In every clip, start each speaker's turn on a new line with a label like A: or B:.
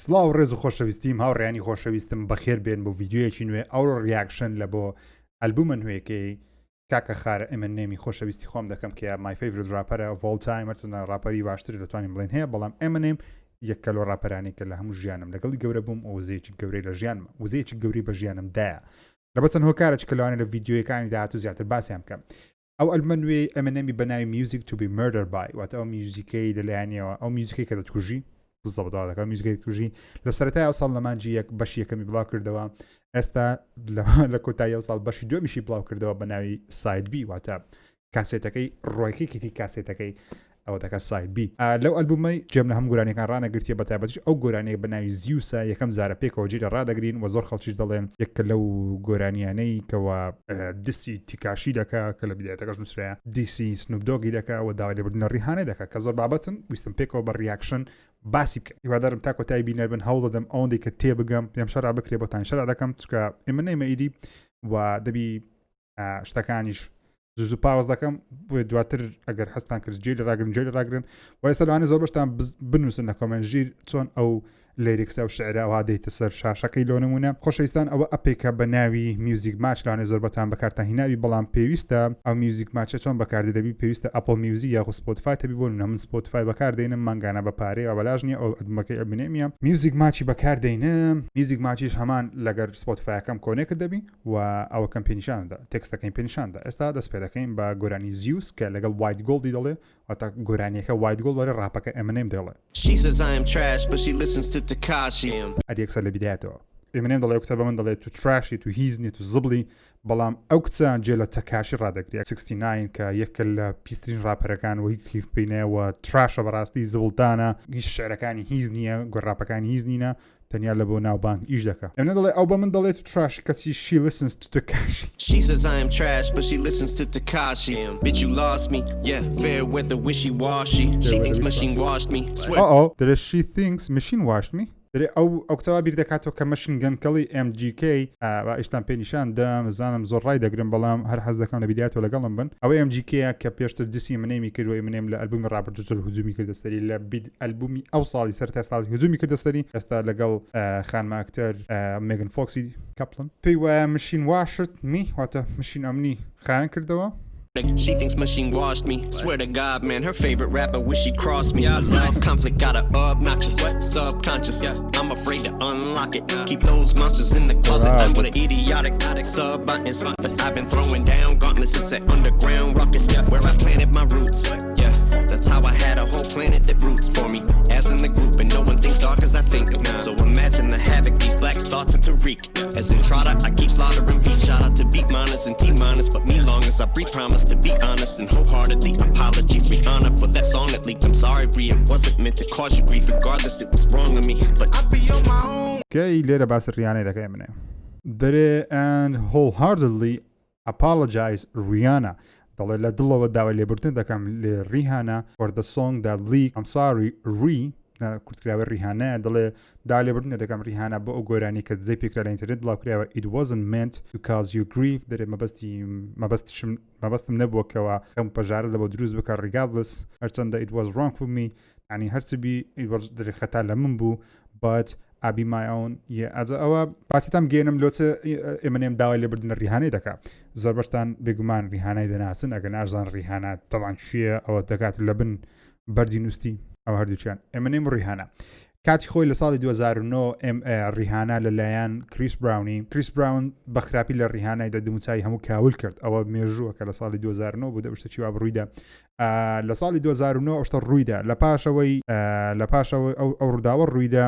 A: سڵاو ڕێز و خۆشەویستیم هاوڕێیانی خۆشەویستم بەخێر بێن بۆ ڤیددیوەیەکی نوێ ئەو ریاکشن لە بۆ ئەلبومە نوێیەکەی کاکە خارە ئەمنێمی خۆشەویستی خۆم دەکەم کە مای فیڤریت ڕاپەرە ڤۆڵتایمەرچنە ڕاپەری باشتر دەتوانین بڵێن هەیە بەڵام ئەمنێم یەک کەلۆ ڕاپەرانی کە لە هەموو ژیانم لەگەڵی گەورە بووم ئەو وزەیەکی گەورەی لە ژیانم وزەیەکی گەوری بە ژیانمدایە لە بەچەند هۆکارێک کە لەوانێت لە ڤیددیوەکانی داهات و زیاتر باسییان بکەم ئەو ئەلبومە نوێی ئەمنێمی بەناوی میوزیک تو بی مردر بای واتە ئەو میوزیکەی لەلایەنیەوە ئەو میوزیکەی کە دەتکوژی زەبەدەکە میوزیکەی توژی لە سەرەتای ئەو ساڵ لە مانجی یەک بەشی یەکەمی بڵاو کردەوە ئێستا لە کۆتایی ئەو ساڵ بەشی دومیشی بڵاو کردەوە بە ناوی ساید بی واتە کاسێتەکەی ڕۆیکێکی کاسێتەکەی ئەوە دەکە ساید بی لەو ئەلبومەی جێم لە هەم گۆرانیەکان ڕانەگرتیە بە تایبەتیش ئەو گۆرانەیە بە ناوی زیوسە یەکەم زارە پێکەوە جێرە ڕدەگرین و زۆر خەڵکیش دەڵێن یەککە لەو گۆرانیانەی کەەوە دسی تیکاشی دەکا کە لە بیدایەتەکەش نووسرەیە دیسی سنوبدۆگی دەکا و داوای لێبوردنە ڕیحانەی دەکا کە زۆر بابەتن ویستم پێکەوە بە ریاکشن باسی بکە هیوادارم تا کۆتایی بینەر بن هەوڵ دەدەم ئەوەندەی کە تێبگەم پێم شەرا بکرێ بۆتان شەرا دەکەم چکە ئێمە نەیمە ئیدی و دەبی شتەکانیش زوو پاوەز دەکەم بۆ دواتر ئەگەر هەستان کرد جێ لە ڕاگرن جێ لە ڕاگرن و ئێستا لەوانێ زۆر بەشتان بنووسن لە کۆمنت ژیر چۆن ئەو لیریکسە و شعرە وا دەیتە سەر شاشەکەی لۆ نمونە خۆشەویستان ئەوە ئەپێکە بە ناوی میوزیک ماچ لەوانێ زۆر بەتان بەکارتان هیناوی بەڵام پێویستە ئەو میوزیک ماچە چۆن بەکاردێ دەبی پێویستە ئەپل میوزیک یاخو سپۆتیفای تەبی بۆ من سپۆتیفای بەکاردێنم مانگانە بە پارەی ئەو بەلاژ نییە ئەو ئەلبومەکەی ئەلبومێمیە میوزیک ماچی بەکاردێنم میوزیک ماچیش هەمان لەگەر سپۆتیفایەکەم کۆنێکت دەبی و ئەوە کەم پێنیشاندا تێکستەکەی پێنیشاندا ئێستا دەست پێ دەکەین بە گۆرانی زیوس کە لەگەڵ وایت گۆڵدی دەڵێ واتە گۆرانیەکە وایت گۆڵ وەرە ڕاپەکە ئەمنێم دەڵێ ئەدیەکسە لە بیدایەتەوە ئێمنێم دەڵێ کتە بە من دەڵێت تو تراشی تو هیزنی تو زبلی بەڵام ئەو کچە جێ لە تەکاشی ڕدەگری 69 کە یەکە لە پیسترین ڕاپەرەکان و هیچ هیف بینەوە تراشە بەڕاستی زبڵدانە هیچ شعرەکانی هیز نییە گۆڕاپەکانی هیز نینە تەنیا لە بۆ ناوبانک ئیش دەکە ئەمنە دەڵێ ئەو بە من دەڵێت تو تراش کەسی she listens to Tekashi
B: She says I am trash but she listens to Tekashi Bitch you lost me yeah fair weather wishy-washy She thinks machine washed me
A: there she thinks machine washed me ئەو کتەوا بیر دەکاتەوە کە مەشن گەنکەڵی MGK ئیشتان پێ نیشان دەم زانم زۆر ڕای دەگرم بەڵام هەر حەز دەکەم لە بیدایەتەوە لەگەڵم بن ئەوەی MGK کە پێشتر دیسی منێمی کردوەوەی منێم لە ئەلبومی ڕابرد زۆر هجومی کردەسەری لە ئەلبومی ئەو ساڵی سەر تا ساڵی هجومی کردەسەری ئێستا لەگەڵ خانماکتەر مێگن فۆکسی کەپلن پێی وایە مشین واشت می واتە مشین ئەمنی خایان کردەوە
B: She thinks machine washed me Swear to God man her favorite rapper wish she crossed me Love conflict got her obnoxious Subconscious I'm afraid to unlock it Keep those monsters in the closet I'm with an idiotic sub-buttons I've been throwing down gauntlets Since that underground ruckus Where I planted my roots That's how I had a whole planet that roots for me As in the group and no one thinks dark as I think So imagine the havoc these black thoughts are to wreak As in Trotta I keep slaughtering beats Shout out to beat miners and T-miners But me long as I breathe promise to be honest and wholeheartedly apologies we honor for that song that leaked I'm sorry Rhea wasn't meant to cause you grief regardless it was wrong of me but I'll be on my own
A: Okay لێرە باس ڕیانەی دەکەی منێ دەرێ and wholeheartedly apologize Rihanna دەڵێ لە دڵەوە داوای لێبوردن دەکەم لێ ریهانە for the song that leaked I'm sorry کورتکراوە ریهانەیە دەڵێ دا لێبوردن دەکەم ریهانە بۆ ئەو گۆرانی کە دزەی پێکرا لە ئینتەرنێت بڵاوکراوە it wasn't meant to cause you grief دەرێ مەبەستم نەبووەکەوە ئەم پەژارە لە بۆ دروست بکە regardless هەرچەندە it was wrong for me ینی هەرچبی دەرێ خەتا لە من بوو but I be my own ئەوە باتیتام گێنم لۆچە ئێمەنێم داوای لێبوردنە ریهانەی دەکات زۆر بەشتان بێگومان ریهانەی دەناسن ئەگە نازان ریهانە تەوان چییە ئەوە دەکات لە بن بەردی نووستی ئەو هەردووچیان ئێمەنێم ڕیهانە کاتی خۆی لە ساڵی 2009 ریهانە لەلایەن کریس براون بە خراپی لە ڕیهانای دەدموچایی هەموو کاول کرد ئەوە مێژووە کە لە ساڵی 2009 بوو دەشتە چیوا بڕوویدا لە ساڵی 2009 ئەوشتە ڕوویدا لە پاشەوەی ئەو ڕووداوە ڕوویدا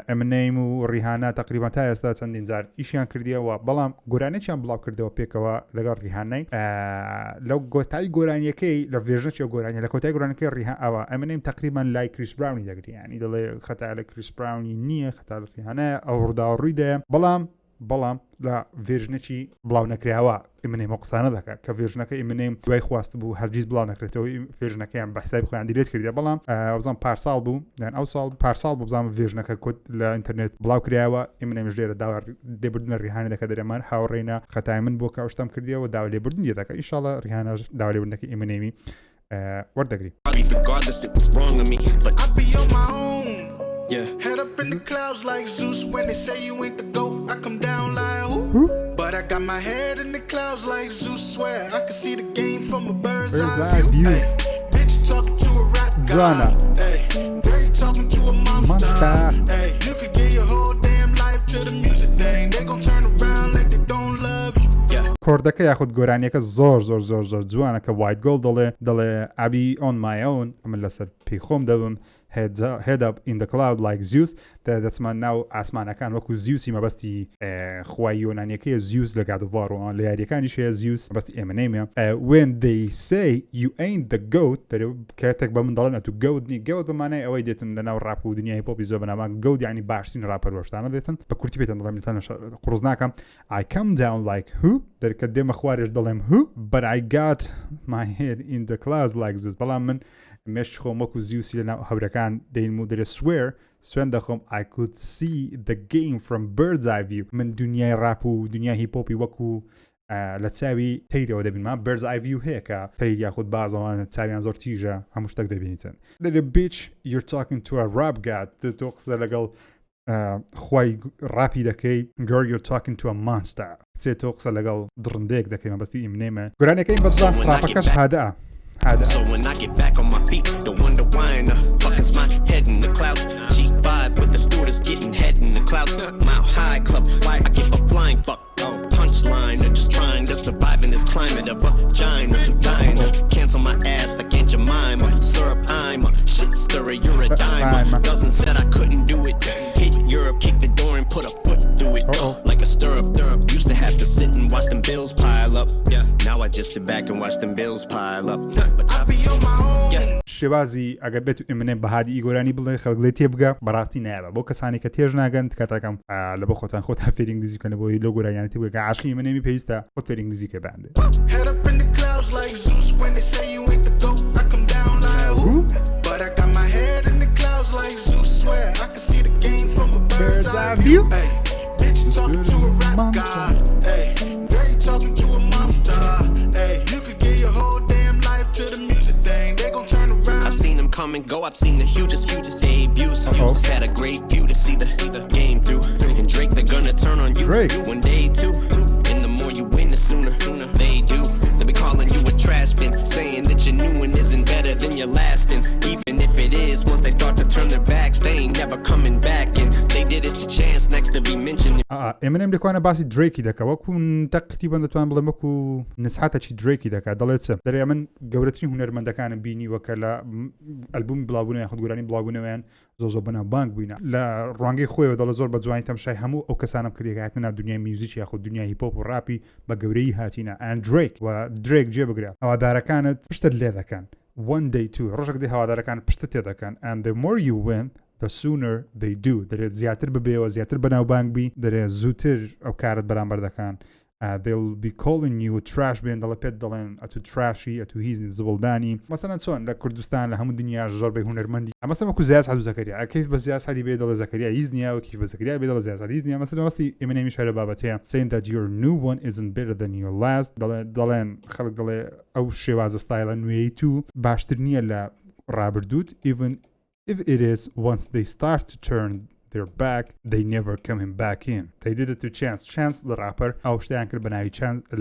A: ئەمنەیم و ڕیهانە تقریبا تا ئێستا چەندین جار ئیشیان کردیەوە بەڵام گۆرانێکیان بڵاو کردەوە پێکەوە لەگەڵ ریهانەی لەو گۆتای گۆرانیەکەی لە ڤێژنێکی گۆرانی لە کۆتای گۆرانەکەی ڕیها ئەوە ئەمنەیم تقریبان لای کریس براونی دەگری ینی دەڵێ خەتا لە کریس براونی نییە خەتا لە ریهانەیە ئەو ڕووداوە ڕوویدایە بەڵام لە ڤێژنێکی بڵاو نەکراوە ئیمنێم قسانە دەکات کە ڤێژنەکە ئیمنێم دوای خواست بوو هەرگیز بڵاو نەکرێتەوە ڤێژنەکەیان بە حسابی خۆیان دیرێت کردی بەڵام ئەوزان پارساڵ بوو ئەو ساڵ پارساڵ بوو بزانم ڤێژنەکە کۆت لە ئینتەرنێت بڵاو کراوە ئیمنێمش لێرە داوا لێبوردنە ریهانە دەکە دەرێمان هاوڕێنە خەتای من بۆ کاوشتم کردیەوە داوا لێبوردن دەکە ئینشاڵڵا ریهانەش داوا لێبوردنەکەی ئیمنێمی وەردەگری
B: Yeah.
C: Head up in the clouds like Zeus. When they say you ain't the GOAT, I come down like who? But I got my head in the clouds like Zeus. Swear I can see the game from a bird's eye view. Ay, bitch talking to a rap god. Hey, they talking to a monster. Hey, you could give your whole damn life to the music thing. They gon' turn around like they don't love you.
A: کۆردەکە یاخود گۆرانیەکە زۆر زۆر زۆر زۆر جوانە کە وایت گۆڵ دەڵێ ئابی on my own ئەمن لەسەر پێی خۆم دەبم head up in the cloud like Zeus دەچمان ناو ئاسمانەکان وەکو زیوسی مەبەستی خوای یۆنانیەکەیە زیوس لە God of War لە یاریەکانیش هەیە زیوس مەبەستی ئێمەنێمە when they say you ain't the goat کاتێک بە من دەڵێن ئەتو گەوت بمانای ئەوەی دێتن لەناو ڕاپ و دنیای پۆپی زۆر بەناوان گەوت یعنی باشترین ڕاپەرۆشتانە دێتن بە کورتی پێتەن دەڵێن قڕوز ناکەم I come down like who دەرکە دێمە خوارێش دەڵێم who but I got my head in the clouds like Zeus بەڵام من مێش خۆم وەکو زیوسی لە ناو هەورەکان دەین و دەرێ سوێن دەخۆم I could see the game from bird's eye view من دنیای ڕاپ و دنیای هیپۆپی وەکو لە چاوی تەیرەوە دەبینمان bird's eye view هەیە کە تەیر یاخود بازەوانە چاویان زۆر تیژە هەموو شتێک دەبینیتن دەرێ bitch you're talking to a rap god تۆ قسە لەگەڵ خوای ڕاپی دەکەی girl you're talking to a monster سێ تۆ قسە لەگەڵ درندێک دەکەی مەبەستی ئیمنێمە گۆرانەکەی بەدڵان ڕاپەکەش هادەە
B: So when I get back on my feet, don't wonder why in the fuck is my head in the clouds. Cheap vibe with the stewardess getting head in the clouds. Mile high club, why I give a flying fuck. Punchline, or just trying to survive in this climate of vagina. So dying to cancel my ass like Aunt Jemima. Syrup, I'm a shit stirrer, you're a dime. Doesn't said I couldn't do it. Hit Europe, kick the door and put a foot through it. Like a stirrup. Used to have to sit and watch them bills pile up. Yeah. Now I just sit back and watch them bills pile up. But I be on my own. Yeah.
A: شێوازی ئەگەر بێت ئێمەنێ بەهادی ئیگۆرانی بڵێ خەڵک لێ تێبگە بەڕاستی نایە بۆ کەسانی کە تێژ ناگەن کاتەکەم لە بۆ خۆتان خۆت فێرینگ دیزیکەنە بۆی لۆ گۆرانیانە تێبگە عاشقی ئێمەنێمی پێویستە خۆت فێرینگ دیزیکە بەندێ
C: Head up in the clouds like Zeus when they say you ain't the GOAT I come down like who but I got my head in the clouds like Zeus swear I can see the game from a bird's eye view hey bitch talking to a rap god hey girl you talking to a monster hey you could give your whole damn life to the music thing they gon' turn around
B: I've seen them come and go I've seen the hugest debuts Just had a great view to see the game through and Drake they're gonna turn on you one day too and the more you win the sooner they do they'll be calling you a trash bin saying that your new one isn't better than your last and even if it is once they start to turn their backs they ain't never coming back and they did it your chance next to be mentioned
A: ئێمەنێم دەکوانە باسی درێکی دەکە وەکو تەقریبان دەتوان بڵێم وەکو نسحاتەکی درێکی دەکات دەڵێت چ دەرێ من گەورەترین هونەرمەندەکانم بینی وەکە لە ئەلبومی بڵاوبوونەوەیان خودگۆرانی بڵاوبوونەوەیان زۆ بەناو بانک بووینە لە ڕوانگەی خۆیەوە دەڵێ زۆر بە جوانی تەمشای هەموو ئەو کەسانم کردێکهاتنە ناو دنیای میوزیکی یاخود دنیای هیپۆپ و ڕاپی بە گەورەی هاتینە ئەن درێک و درێک جێبگرە هەوادارەکانت پشتت لێ دەکەن one day two ڕۆژێک دێ هەوادارەکان پشتت تێ دەکەن and the more you win the sooner they do دەرێت زیاتر ببێەوە زیاتر بەناو بانک بی دەرێت زووتر ئەو کارت بەرامبەر دەکەن they'll be calling you trash بێن دەڵێ پێت دەڵێن ئەتو تراشی ئەتو هیزنی زبڵدانی مەسەلەن چۆن لە کوردستان لە هەموو دنیا زۆربەی هونەرمەندی ئەمەسە وەکو زیاد سعد و زەکەریا کەیف بە زیاد سعدی بێ دەڵێ زەکەریا هیزنیە و کەیف بە زەکەریا بێ دەڵێ زیاد سعد هیزنیە مەسەلەن وەستی ئێمەنێمی شارە بابەتەیە saying that your new one isn't better than your last دەڵێن خەڵک دەڵێ ئەو شێوازە ستایلە نوێی تو باشتر نییە لە ڕابردووت even if it is once they start to turn their back they never coming back in they did it to chance the rapper ئەو شتیان کرد بەناوی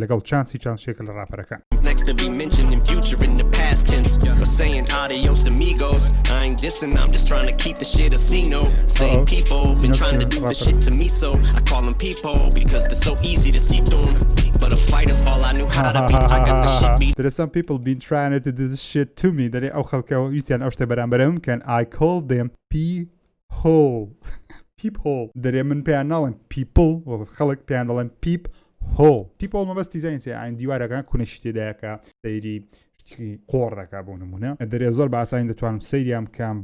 A: لەگەڵ چانسی شێکە لە ڕاپەرەکان
B: next to be mentioned in future in the past tense for saying adios amigos I ain't dissing I'm just trying to keep the shit a C-note same people been trying to do the shit to me so I call them people because they're so easy to see through them but a fight is all I knew how to be I got the shit beat
A: there are some people been trying to do this shit to me دەرێ ئەو خەڵکە ویستیان ئەو شتە بەرامبەرم کەن I called them hole people دەرێ من پێیان ناڵێن people خەڵک پێیان دەڵێن peep hole people مەبەستی زانیتێ ئاین دیوارەکان کوونەشی تێدایەکە سەیری شتێکی قۆڕ دەکا بۆ نمونە دەرێ زۆر بە ئاسانی دەتوانم سەیریان بکەم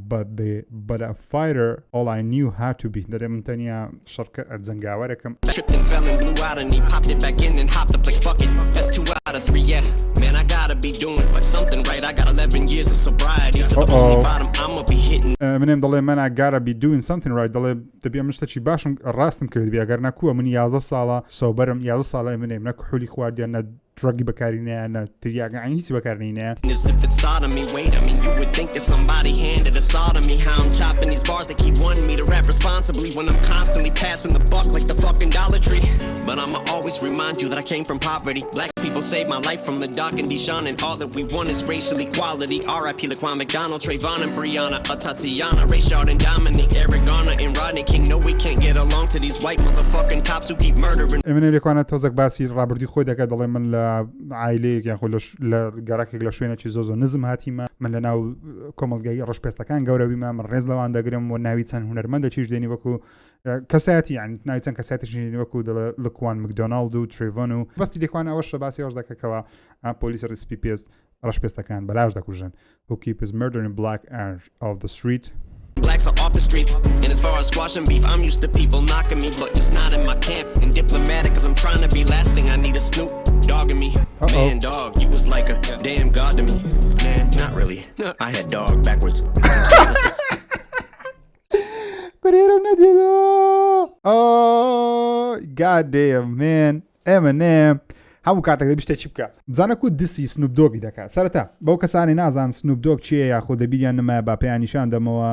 A: but a fighter all I knew how to be دەرێ من تەنیا شەڕکە جەنگاوەرێکم
B: tripped and fell and blew out and he popped it back in and hopped up like fuck it that's 2 out of 3 yeah man I gotta be doing something right I got 11 years of sobriety so the only bottom I'ma be hitting
A: منێم دەڵێ من I gotta be doing something right دەڵێ دەبێ من شتێکی باشم ڕاستم کرد بێ ئەگەر نەکووە من 11 ساڵە سۆبەرم 11 ساڵە منێم نە کوحولی خواردیان نە دڕگی بەکارینەیە نە تریاگەی هیچی بەکارنینەیە.
B: As if it's sodomy, wait, I mean, you would think that somebody handed a sodomy. How I'm chopping these bars, they keep wanting me to rap responsibly when I'm constantly passing the buck like the fucking Dollar Tree. But I'ma always remind you that I came from poverty. Black people saved my life from the dark and Deshaun, and all that we want is racial equality. R.I.P. Laquan McDonald, Trayvon and Brianna, Tatiana, Ray Shard and Dominic, Eric Garner and Rodney King. No, we can't get along to these white motherfucking cops who keep murdering.
A: ئەمە لێکوانە تۆزێک باسی ڕابردی خۆی دەکات دەڵێ من لە عایلەیەک یان خۆ لە گەڕاکێک لە شوێنێکی زۆ نزم هاتیمە من لە ناو کۆمەڵگەی ڕەشپێستەکان گەورەویمە من ڕێز لەوان دەگرم و ناوی چەند هونەرمەندە چیش دێنی وەکو کەسایەتی یعنی ناوی چەند کەسایەتیشی وەکو لەکوان مکدۆناڵد و تریڤۆن و بەستی لێکوان ئەوەشە باسی ئەوش دەکەکەوە پۆلیس SPPS ڕەشپێستەکان بەلاش دەکوژن who keep his murdering black air off the street.
B: Blacks are off the streets, and as far as squashing beef, I'm used to people knocking me, but just not in my camp. And diplomatic, cause I'm trying to be. Last thing I need is Snoop dogging me. Man, dog, you was like a damn god to me. Man, not really. I had dog backwards.
A: Oh, goddamn, man. Eminem. هەموو کاتێک دەبیشتە چی بکە بزانەکو دسی سنوپ دۆگی دەکات سەرەتا بەو کەسانی نازان سنوپ دۆگ چیە یاخۆ دەبیریان نەمایە با پێیان نیشان دەمەوە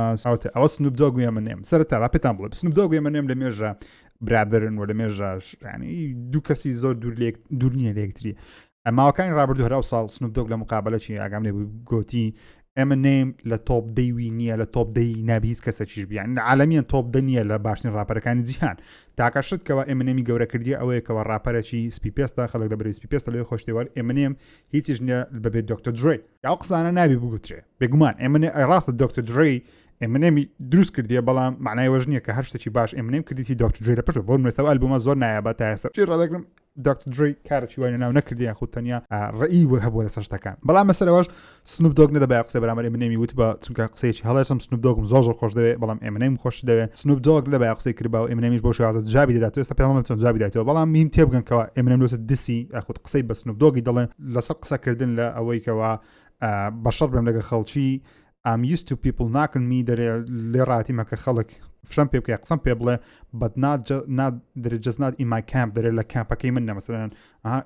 A: ئەوە سنوپ دۆگ و ئێمەنێم سەرەتا با پێتان بڵێ سنوپ دۆگ و ئێمەنێم لە مێژە برادرن و لە مێژە ینی دوو کەسی زۆر دوور نییە لە یەکتری ماوەکانی ڕابردوو هەرا ساڵ سنوپ دۆگ لە مقابلەکی ئاگام لێ بوو گوتی ئێمەنێم لە تۆپ دەیوی نییە لە تۆپ دەی نابی هیچ کەسەکیش بیان عالەمیان تۆپ دە نییە لە باشترین ڕاپەرەکانی جیهان تاکەشتکەوە ئێمەنێمی گەورە کردی ئەوەیەکەوە ڕاپەرێکی سپیپێستا خەڵک لە بەرەی سپیپێستە لەوێ خۆشتێوار ئێمەنێم هیچیش نییە بەبێت دکتۆر درێ ئەو قسانە نابی بگوترێ بێگومان ئێمەنێ ڕاستە دکتۆر درێ ئێمەنێمی دروست کردیە بەڵام معنای وەژ نییە کە هەر شتێکی باش ئێمەنێم کردیتی دکتۆر درێ لە پێش بۆ نوێستەوە ئەلبومە زۆر نایابە تا ئێستا چی ڕادەگرم دکتۆر درێ کارێکی وای ناو نەکردیان خۆ تەنیا ڕئی وە هەبووە لەسەر شتەکان بەڵام مەسەرەوەش سنوپ دۆگ نەدەبای قسە بەرامبەر ئێمەنێمی وت بە چونکە قسەیەکی هەڵێسم سنوپ دۆگم زۆر خۆش دەوێت بەڵام ئێمەنێم خۆش دەوێت سنوپ دۆگ نەدەبای قسەی کردبا و ئێمەنێمیش بۆ شێوازە جوابی دەدات ئێستا پێڵم چۆن جوابی دایتەوە بەڵام میم تێبگەنکەوە ئێمەنێم لەسەر دسی یاخود قسەی بە سنوپ دۆگی دەڵێن لەسەر قسەکردن لە ئەوەی کەوە بەشەڕ بێم لەگە خەڵکی I'm used to people knocking me دەرێ لێ ڕاتیمە کە خەڵک فشەم پێ بکە قسەم پێ بڵێ but not just not in my camp دەرێ لە کامپەکەی من نەمەسەرەن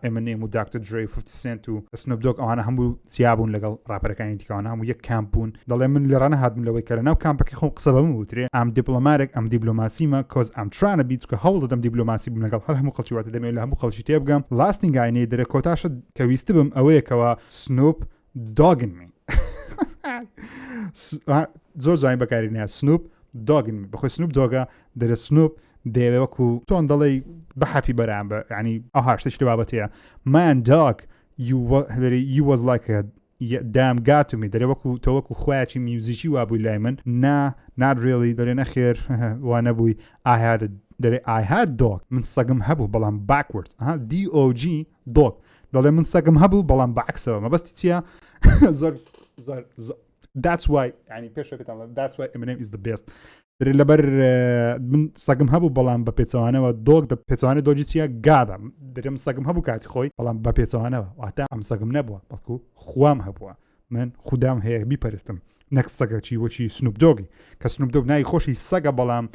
A: ئێمەنێم و دکتۆر درێ 50 سنت و سنوپ دۆگ ئەوانە هەموو چیابوون لەگەڵ ڕاپەرەکانی دیکەوانە هەموو یەک کامپ بوون دەڵێ من لێ ڕانە هاتم لەوەی کە ناو کامپەکەی خۆم قسە بەم وترێ ئەم دیپلۆماتێک ئەم دیپلۆماسیمە cause I'm trying to be چکە هەوڵ دەدەم دیپلۆماسی بم لەگەڵ هەر هەموو خەڵکی واتە دەمێت لە هەموو خەڵکی تێبگەم لاستینگ ئاینەی دەرێ کۆتاشت کە ویستی بم ئەوەیەکەوە سنوپ دۆگن می زۆر جوانی بەکارینە سنوپ دۆگن بەخۆی سنوپ دۆگە دەرە سنوپ دەیەوێ وەکو چۆن دەڵێ بەحەپی بەرامبە ینی ئەوها شتێکی بابەتەیە man dog you was like a damn god to me دەرێ وەکو تۆ وەکو خۆیاکی میوزیکی وابووی لای من not really دەرێ نەخێر وا نەبووی I had dog من سەگم هەبوو بەڵام backwards DOG dog دەڵێ من سەگم هەبوو بەڵام بەعکسەوە مەبەستی چییە زۆر that's why يعني پێش that's why Eminem is the best دەرێ لەبەر من سەگم هەبوو بەڵام بە پێچەوانەوە دۆگ دە پێچەوانە دۆجی چیە گادە دەرێ من سەگم هەبوو کاتی خۆی بەڵام بە پێچەوانەوە واتە ئەم سەگم نەبووە بەڵکو خوام هەبووە من خوددام هەیە بیپەرستم نەک سەگە چی وەچی سنوپ دۆگی کە سنوپ دۆگ نای خۆشی سەگە بەڵام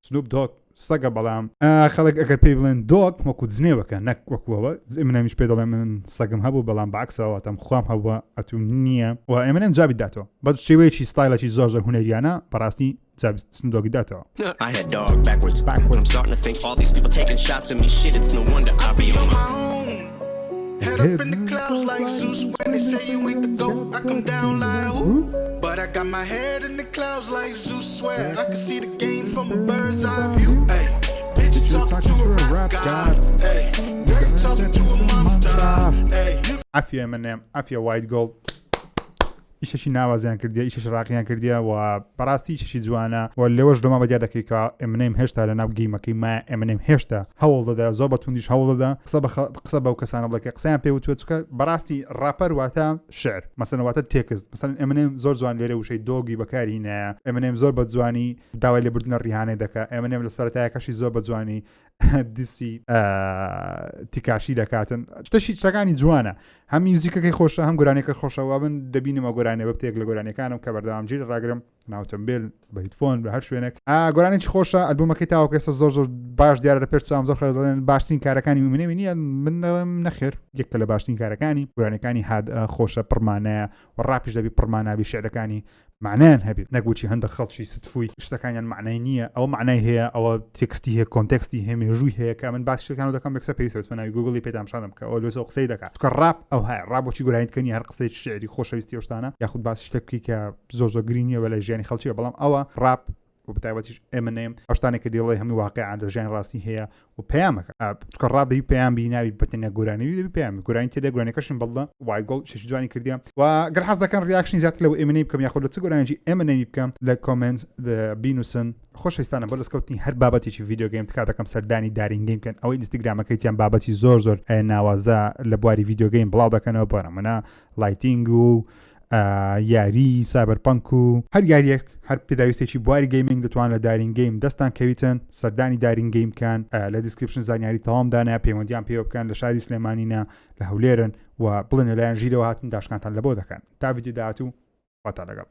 A: سنوپ دۆگ سەگە بەڵام خەڵک ئەگەر پێی بڵێن دۆگ وەکو دزنێوەکە نەک وەکوەوە ئێمەنێمیش پێ دەڵێ من سەگم هەبوو بەڵام بەعکسەوە تەم خوام هەبووە ئەتو نییە و ئێمەنێم جوابی داتەوە بە شێوەیەکی ستایلێکی زۆر هونەریانە بەڕاستی جوابی سنوپ دۆگی داتەوە
B: I had dog backwards. I'm starting to think all these people taking shots at me. Shit, it's no wonder I be on my own.
C: Head up in the clouds like Zeus. When they say you ain't the GOAT, I come down like who? But I got my head in the clouds like Zeus. Swear I can see the game from a bird's eye view. Ay, bitch, you talking to a rap god. Ay, girl, you talking to a monster. Ay,
A: عافیە ئێمەنێم عافیە white gold ئیشەشی ناوازیان کردیە ئیشەش ڕاقییان کردیە و بەڕاستی ئیشەشی جوانە و لێوەش دۆما بەدیا دەکەی کە ئێمەنێم هێشتا لە ناو گەیمەکەی ما ئێمەنێم هێشتا هەوڵ دەدا زۆر بە توندیش هەوڵ دەدا قسە بەو کەسانە بڵێ کە قسەیان پێ وتوێت چکە بەڕاستی ڕاپەر واتە شعر مەسەن واتە تێکست مەسەن ئێمەنێم زۆر جوان لێرە وشەی دۆگی بەکارهێنایە ئێمەنێم زۆر بە جوانی داوای لێبوردنە ڕیهانەی دەکات ئێمەنێم لە سەرەتایەکەشی زۆر بە جوانی دیسی تیکاشی دەکاتن شتەکانی جوانە هەم میوزیکەکەی خۆشە هەم گۆرانێکە خۆشەوە بن دەبینەوە گۆرانی گۆرانێ بە بتێک لە گۆرانەکانم کە بەردەوامگیر ڕاگرم ناوتەمبیل بە هیدفۆن بە هەر شوێنێک گۆرانێکی خۆشە ئەلبومەکەی تاوەکە ئێستا زۆر باش دیارە لە پێرچام زۆر خەڵک باشترین کارەکانی منێوی نییە من دەڵێم نەخێر یەکە لە باشترین کارەکانی گۆرانەکانی هاد خۆشە پڕمانەیە و ڕاپیش دەبی پڕمانابی شعرەکانی معنیان هەبێت نەگوچی هەندێک خەڵکی ستفوی شتەکانیان معنای نییە ئەوە معنای هەیە ئەوە تێکستی هەیە کۆنتێکستی هەیە مێژووی هەیە کە من باس شتەکان دەکەم بەکسە پێویستە بەناوی گوگڵی پێدام شادم کە ئەو لۆزۆ قسەی دەکات کە ڕاپ ئەو هەیە ڕابۆکی گۆرانیتکەنی هەر قسەی شعری خۆشەویستی ئەوشتانە یاخود باس شتێکی کە زۆر گرینیە وە لە ژیانی خەڵکیە بەڵام ئەوە ڕاپ و بەتایبەتیش ئێمەنێم ئەو شتانێک کە دێڵی هەمووی واقعیان لە ژیان ڕاستی هەیە و پەیامەکە چکە ڕاب دەبی پەیام بیناوی بەتەنیا گۆرانیوی دەبی پەیام گۆرانی تێدا گۆرانەکەشم بەڵە وایگۆڵ شەشی جوانی کردیان و گەر حەز دەکەن ریاکشنی زیاتر لەوە ئێمەنەی بکەم یاخود لە چ گۆرانێکی ئێمەنەمی بکەم لە کۆمنت بینوسن خۆشەویستانە بۆ دەستکەوتنی هەر بابەتێکی ڤیدیۆ گەیم تکات دەکەم سەردانی دارین گەیم بکەن ئەوەی ئینستاگرامەکەیتیان بابەتی زۆر ناوازە لە بواری ڤیدیۆ گەیم بڵاو دەکەنەوە بۆرە منە لایتینگ و یاری سایبەرپانک و هەر یاریەک هەر پێداویستێکی بواری گەیمینگ دەتوان لە دارین گەیم دەستان کەویتن سەردانی دارین گەیم بکەن لە دیسکریپشن زانیاری تەواومدانە پەیوەندیان پێوە بکەن لە شاری سلێمانینە لە هەولێرن و بڵێن لەلایەن ژیرەوە هاتن داشکانتان لە بۆ دەکەن تا ڤیدیۆ داهاتوو واتە لەگەڵ